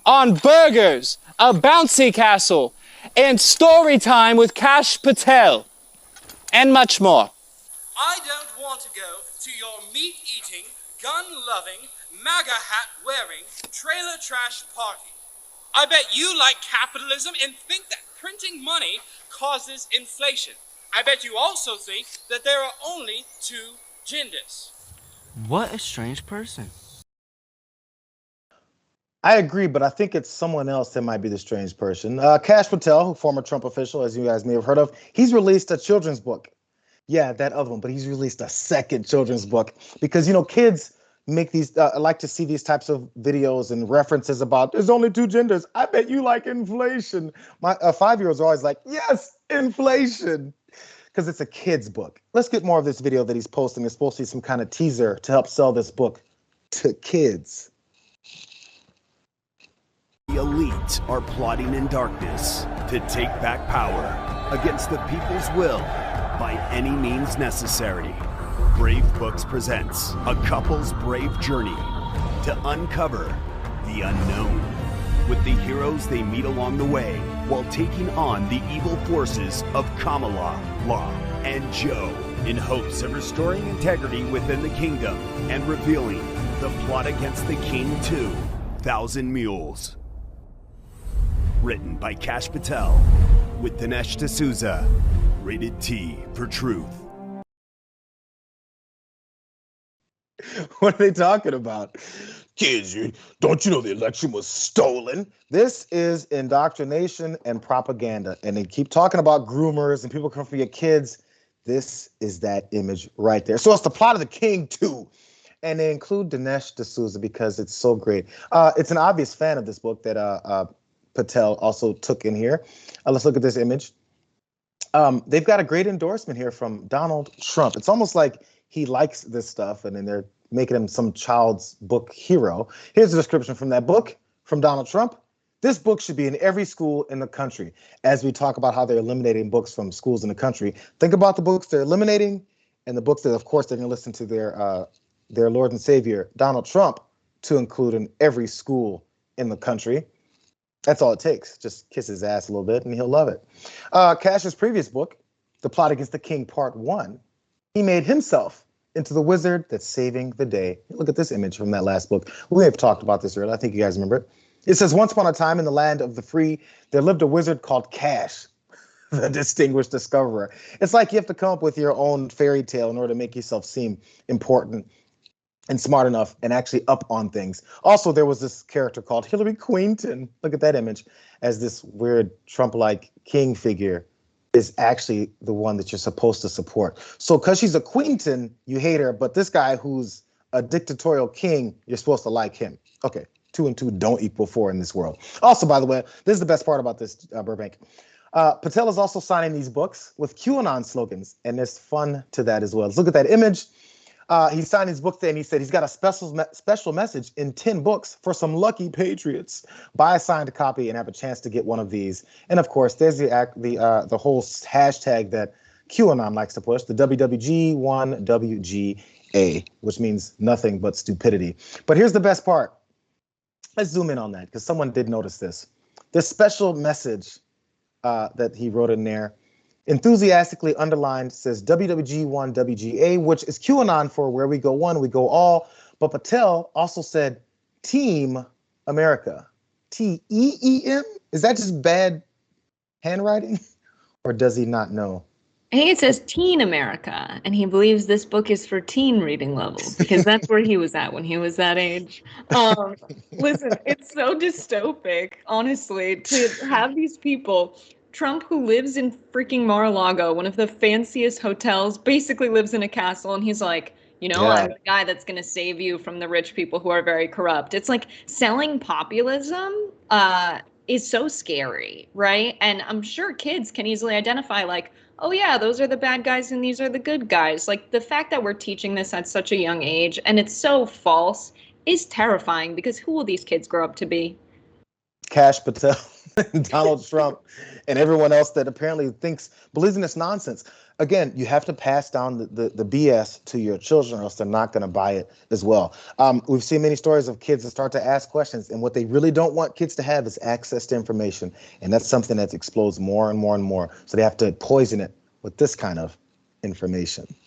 on burgers, a bouncy castle, and story time with Kash Patel, and much more. I don't want to go to your meat-eating, gun-loving, MAGA hat-wearing, trailer trash party. I bet you like capitalism and think that printing money causes inflation. I bet you also think that there are only two genders. What a strange person. I agree, but I think it's someone else that might be the strange person. Kash Patel, former Trump official, as you guys may have heard of, he's released a children's book. Yeah, that other one, but he's released a second children's book because, you know, kids make these, like to see these types of videos and references about there's only two genders. I bet you like inflation. My 5-year-olds are always like, yes, inflation, because it's a kid's book. Let's get more of this video that he's posting. It's supposed to be some kind of teaser to help sell this book to kids. The elite are plotting in darkness to take back power against the people's will by any means necessary. Brave Books presents a couple's brave journey to uncover the unknown with the heroes they meet along the way while taking on the evil forces of Kamala, Law, and Joe in hopes of restoring integrity within the kingdom and revealing the plot against the King 2,000 Mules. Written by Kash Patel with Dinesh D'Souza. Rated T for truth. What are they talking about? Kids, don't you know the election was stolen? This is indoctrination and propaganda. And they keep talking about groomers and people come for your kids. This is that image right there. So it's the plot of the King 2. And they include Dinesh D'Souza because it's so great. It's an obvious fan of this book that Patel also took in here. Let's look at this image. They've got a great endorsement here from Donald Trump. It's almost like he likes this stuff and then they're making him some child's book hero. Here's a description from that book from Donald Trump. This book should be in every school in the country. As we talk about how they're eliminating books from schools in the country, think about the books they're eliminating and the books that, of course, they're going to listen to their Lord and Savior, Donald Trump, to include in every school in the country. That's all it takes. Just kiss his ass a little bit and he'll love it. Kash's previous book, The Plot Against the King Part 1, he made himself into the wizard that's saving the day. Look at this image from that last book. We have talked about this earlier. I think you guys remember it. It says, once upon a time in the land of the free, there lived a wizard called Kash, the distinguished discoverer. It's like you have to come up with your own fairy tale in order to make yourself seem important and smart enough and actually up on things. Also, there was this character called Hillary Queenton. Look at that image as this weird Trump-like king figure is actually the one that you're supposed to support. So because she's a Queenton, you hate her, but this guy who's a dictatorial king, you're supposed to like him. Okay, 2 and 2 don't equal 4 in this world. Also, by the way, this is the best part about this, Burbank. Patel is also signing these books with QAnon slogans, and there's fun to that as well. Let's look at that image. He signed his book there and he said he's got a special message in 10 books for some lucky patriots. Buy a signed copy and have a chance to get one of these. And of course, there's the whole hashtag that QAnon likes to push, the WWG1WGA, which means nothing but stupidity. But here's the best part. Let's zoom in on that because someone did notice this. This special message that he wrote in there, enthusiastically underlined, says WWG1WGA, which is QAnon for where we go one, we go all. But Patel also said Team America. T-E-E-M? Is that just bad handwriting? Or does he not know? I think it says Teen America, and he believes this book is for teen reading levels because that's where he was at when he was that age. Listen, it's so dystopic, honestly, to have these people. Trump, who lives in freaking Mar-a-Lago, one of the fanciest hotels, basically lives in a castle, and he's like, you know, I'm the guy that's going to save you from the rich people who are very corrupt. It's like selling populism is so scary, right? And I'm sure kids can easily identify like, oh yeah, those are the bad guys and these are the good guys. Like the fact that we're teaching this at such a young age and it's so false is terrifying because who will these kids grow up to be? Kash Patel, Donald Trump, and everyone else that apparently believes in this nonsense. Again, you have to pass down the BS to your children, or else they're not going to buy it as well. We've seen many stories of kids that start to ask questions, and what they really don't want kids to have is access to information, and that's something that explodes more and more and more. So they have to poison it with this kind of information.